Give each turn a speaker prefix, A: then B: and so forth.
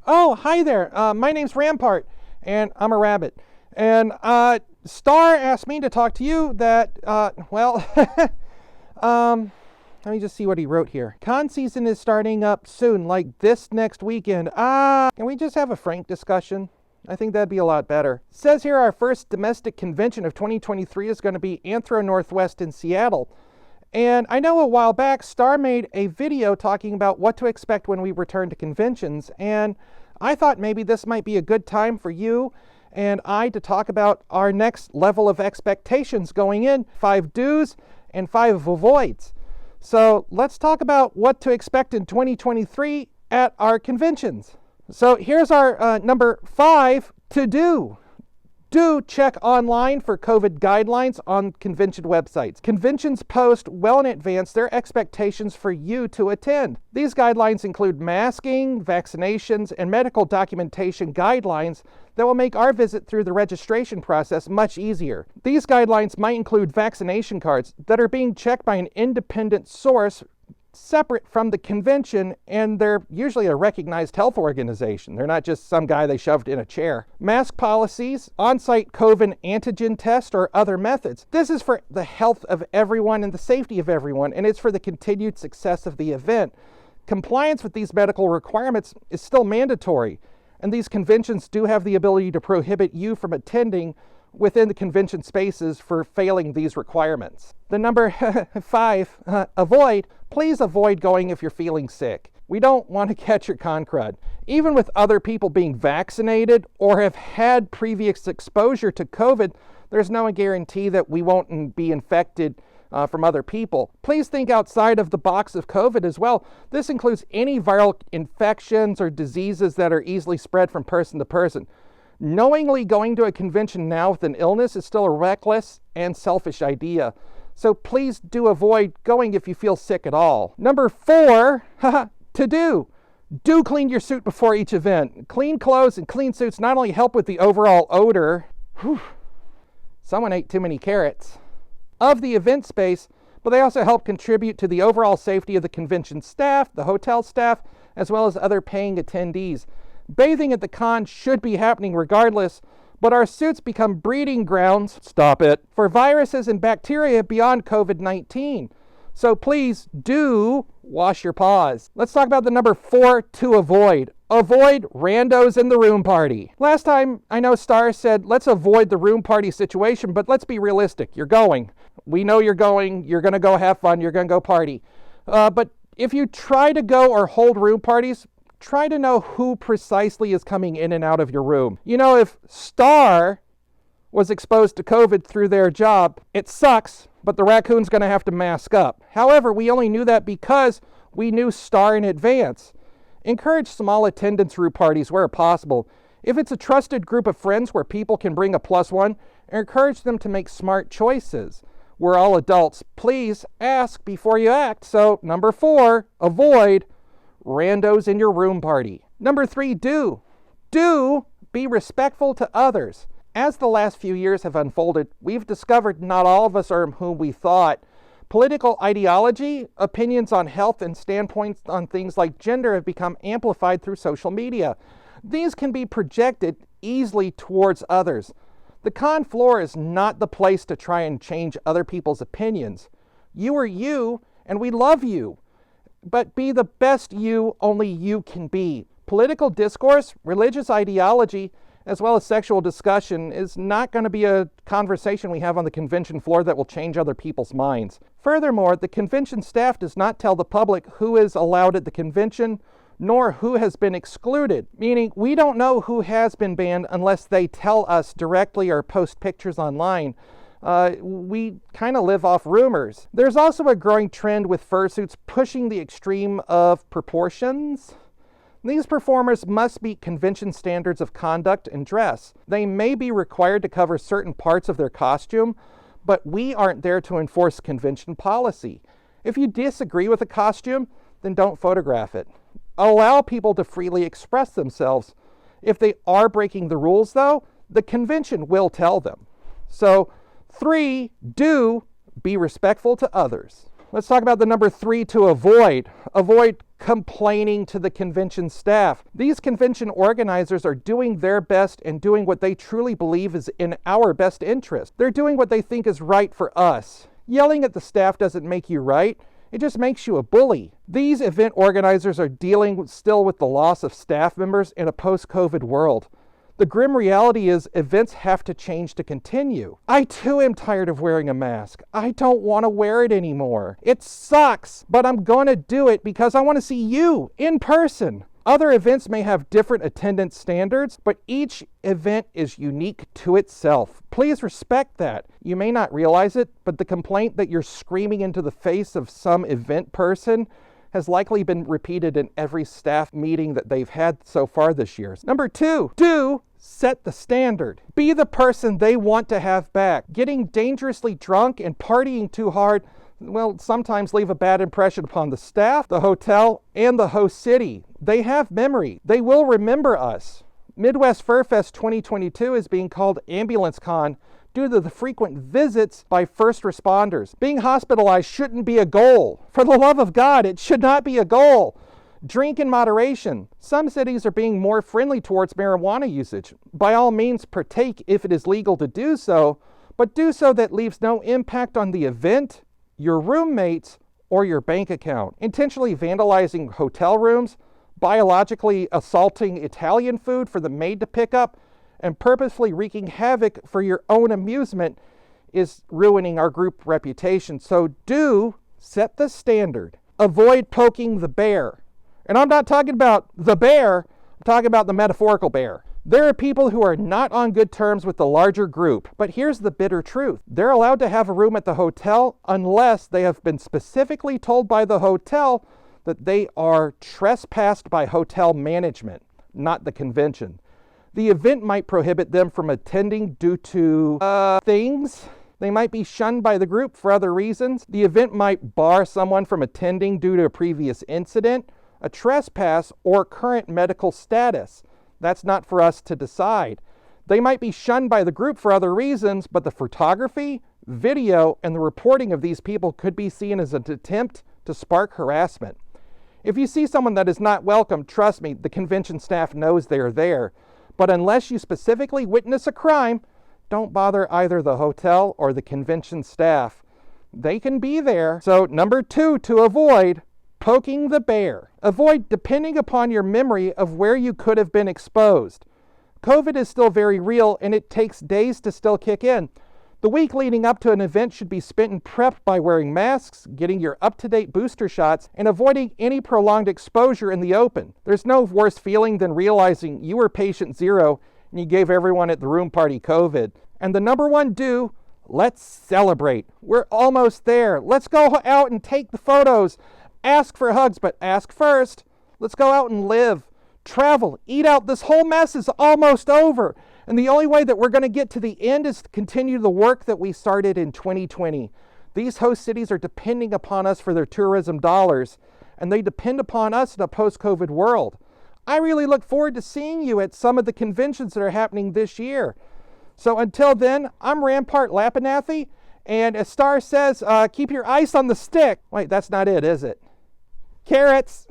A: Oh, hi there. My name's Rampart, and I'm a rabbit. And Star asked me to talk to you that, let me just see what he wrote here. Con season is starting up soon, like this next weekend. Can we just have a frank discussion? I think that'd be a lot better. Says here our first domestic convention of 2023 is going to be Anthro Northwest in Seattle. And I know a while back, Star made a video talking about what to expect when we return to conventions. And I thought maybe this might be a good time for you and I to talk about our next level of expectations going in, 5 do's and 5 avoids. So let's talk about what to expect in 2023 at our conventions. So here's our number 5 to do. Do check online for COVID guidelines on convention websites. Conventions post well in advance their expectations for you to attend. These guidelines include masking, vaccinations, and medical documentation guidelines that will make our visit through the registration process much easier. These guidelines might include vaccination cards that are being checked by an independent source separate from the convention, and they're usually a recognized health organization. They're not just some guy they shoved in a chair. Mask policies, on-site COVID antigen test, or other methods. This is for the health of everyone and the safety of everyone, and it's for the continued success of the event. Compliance with these medical requirements is still mandatory, and these conventions do have the ability to prohibit you from attending within the convention spaces for failing these requirements. The number 5, avoid. Please avoid going if you're feeling sick. We don't want to catch your con crud. Even with other people being vaccinated or have had previous exposure to COVID, there's no guarantee that we won't be infected from other people. Please think outside of the box of COVID as well. This includes any viral infections or diseases that are easily spread from person to person. Knowingly going to a convention now with an illness is still a reckless and selfish idea. So please do avoid going if you feel sick at all. Number 4, to do. Do clean your suit before each event. Clean clothes and clean suits not only help with the overall odor, someone ate too many carrots, of the event space, but they also help contribute to the overall safety of the convention staff, the hotel staff, as well as other paying attendees. Bathing at the con should be happening regardless, but our suits become breeding grounds, stop it, for viruses and bacteria beyond COVID-19. So please do wash your paws. Let's talk about the number 4 to avoid. Avoid randos in the room party. Last time, I know Star said, let's avoid the room party situation, but let's be realistic. You're going. We know you're going. You're going to go have fun. You're going to go party. But if you try to go or hold room parties, try to know who precisely is coming in and out of your room. You know, if Star was exposed to COVID through their job, it sucks, but the raccoon's going to have to mask up. However, we only knew that because we knew Star in advance. Encourage small attendance room parties where possible. If it's a trusted group of friends where people can bring a +1, encourage them to make smart choices. We're all adults. Please ask before you act. So, number 4, avoid randos in your room party. Number 3, do be respectful to others. As the last few years have unfolded, we've discovered not all of us are whom we thought. Political ideology, opinions on health, and standpoints on things like gender have become amplified through social media. These can be projected easily towards others. The con floor is not the place to try and change other people's opinions. You are you, and we love you. But be the best you only you can be. Political discourse, religious ideology, as well as sexual discussion is not going to be a conversation we have on the convention floor that will change other people's minds. Furthermore, the convention staff does not tell the public who is allowed at the convention, nor who has been excluded, meaning we don't know who has been banned unless they tell us directly or post pictures online. We kind of live off rumors. There's also a growing trend with fursuits pushing the extreme of proportions. These performers must meet convention standards of conduct and dress. They may be required to cover certain parts of their costume, but we aren't there to enforce convention policy. If you disagree with a costume, then don't photograph it. Allow people to freely express themselves. If they are breaking the rules, though, the convention will tell them. So, 3, do be respectful to others. Let's talk about the number 3 to avoid. Avoid complaining to the convention staff. These convention organizers are doing their best and doing what they truly believe is in our best interest. They're doing what they think is right for us. Yelling at the staff doesn't make you right. It just makes you a bully. These event organizers are dealing still with the loss of staff members in a post-COVID world. The grim reality is events have to change to continue. I too am tired of wearing a mask. I don't want to wear it anymore. It sucks, but I'm going to do it because I want to see you in person. Other events may have different attendance standards, but each event is unique to itself. Please respect that. You may not realize it, but the complaint that you're screaming into the face of some event person has likely been repeated in every staff meeting that they've had so far this year. Number 2, do set the standard. Be the person they want to have back. Getting dangerously drunk and partying too hard will sometimes leave a bad impression upon the staff, the hotel, and the host city. They have memory. They will remember us. Midwest Fur Fest 2022 is being called Ambulance Con due to the frequent visits by first responders. Being hospitalized shouldn't be a goal. For the love of God, it should not be a goal. Drink in moderation. Some cities are being more friendly towards marijuana usage. By all means, partake if it is legal to do so, but do so that leaves no impact on the event, your roommates, or your bank account. Intentionally vandalizing hotel rooms, biologically assaulting Italian food for the maid to pick up, and purposefully wreaking havoc for your own amusement is ruining our group reputation. So do set the standard. Avoid poking the bear. And I'm not talking about the bear, I'm talking about the metaphorical bear. There are people who are not on good terms with the larger group, but here's the bitter truth. They're allowed to have a room at the hotel unless they have been specifically told by the hotel that they are trespassed by hotel management, not the convention. The event might prohibit them from attending due to things. They might be shunned by the group for other reasons. The event might bar someone from attending due to a previous incident, a trespass, or current medical status. That's not for us to decide. They might be shunned by the group for other reasons, but the photography, video, and the reporting of these people could be seen as an attempt to spark harassment. If you see someone that is not welcome, trust me, the convention staff knows they are there. But unless you specifically witness a crime, don't bother either the hotel or the convention staff. They can be there. So number 2, to avoid poking the bear. Avoid depending upon your memory of where you could have been exposed. COVID is still very real and it takes days to still kick in. The week leading up to an event should be spent in prep by wearing masks, getting your up-to-date booster shots, and avoiding any prolonged exposure in the open. There's no worse feeling than realizing you were patient 0 and you gave everyone at the room party COVID. And the number 1 do, let's celebrate. We're almost there. Let's go out and take the photos. Ask for hugs, but ask first. Let's go out and live. Travel, eat out. This whole mess is almost over. And the only way that we're going to get to the end is to continue the work that we started in 2020. These host cities are depending upon us for their tourism dollars, and they depend upon us in a post-COVID world. I really look forward to seeing you at some of the conventions that are happening this year. So until then, I'm Rampart I, and as Star says, keep your ice on the stick. Wait, that's not it, is it? Carrots!